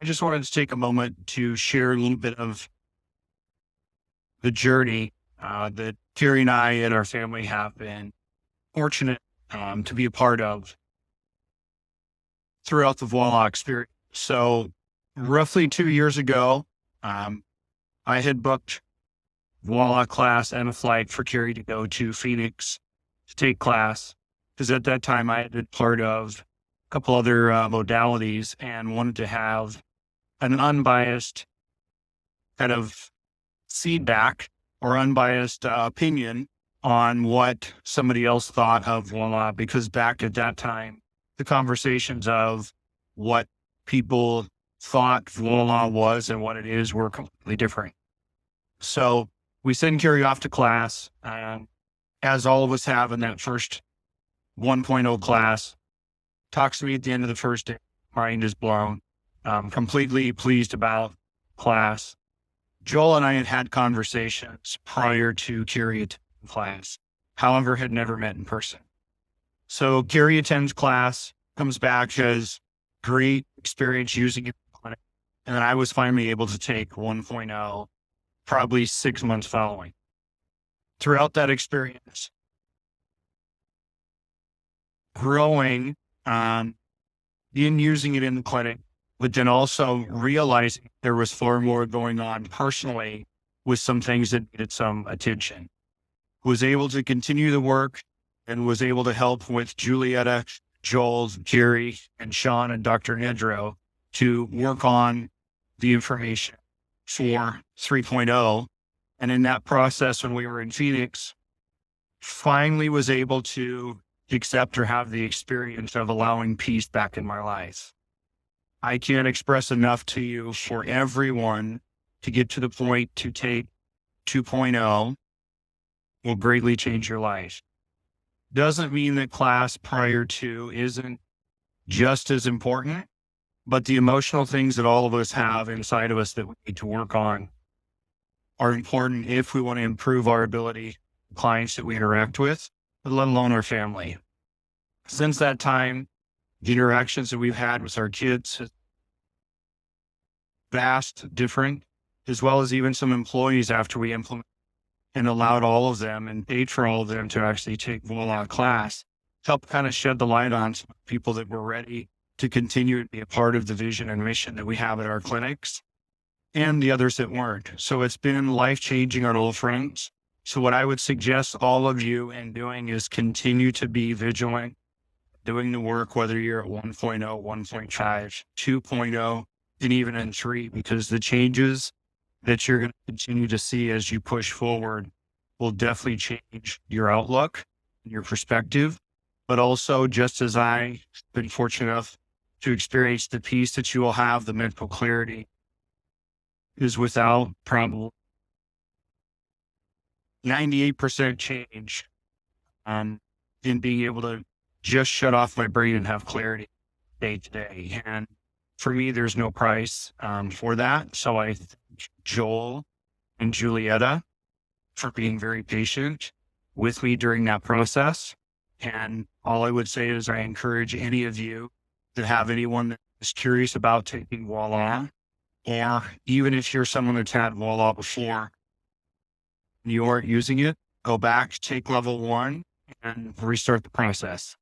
I just wanted to take a moment to share a little bit of the journey that Carrie and I and our family have been fortunate to be a part of throughout the VOILA experience. So, roughly 2 years ago, um, I had booked VOILA class and a flight for Carrie to go to Phoenix to take class, because at that time I had been part of a couple other modalities and wanted to have an unbiased kind of feedback or unbiased opinion on what somebody else thought of VOILA, because back at that time, the conversations of what people thought VOILA was and what it is were completely different. So we send Carrie off to class, as all of us have in that first 1.0 class. Talks to me at the end of the first day. Mind is blown. Completely pleased about class. Joel and I had had conversations prior to Carrie attending class, however, had never met in person. So Carrie attends class, comes back, has great experience using it in the clinic. And then I was finally able to take 1.0, probably 6 months following. Throughout that experience, growing in using it in the clinic, but then also realizing there was far more going on personally with some things that needed some attention. Was able to continue the work and was able to help with Julietta, Joel, Jerry, and Sean and Dr. Nedrow to work on the information for 3.0. And in that process, when we were in Phoenix, finally was able to accept or have the experience of allowing peace back in my life. I can't express enough to you for everyone to get to the point to take 2.0 will greatly change your life. Doesn't mean that class prior to isn't just as important, but the emotional things that all of us have inside of us that we need to work on are important if we want to improve our ability, clients that we interact with, let alone our family. Since that time, the interactions that we've had with our kids is vast, different, as well as even some employees after we implement and allowed all of them and paid for all of them to actually take VOILA class, help kind of shed the light on some people that were ready to continue to be a part of the vision and mission that we have at our clinics, and the others that weren't. So it's been life-changing on all fronts. So what I would suggest all of you in doing is continue to be vigilant, doing the work, whether you're at 1.0, 1.5, 2.0, and even in 3, because the changes that you're going to continue to see as you push forward will definitely change your outlook and your perspective. But also, just as I've been fortunate enough to experience the peace that you will have, the mental clarity is without probably 98% change in being able to just shut off my brain and have clarity day to day. And for me, there's no price for that. So I thank Joel and Julietta for being very patient with me during that process. And all I would say is I encourage any of you that have anyone that is curious about taking VOILA, or even if you're someone that's had VOILA before and you aren't using it, go back, take level 1 and restart the process.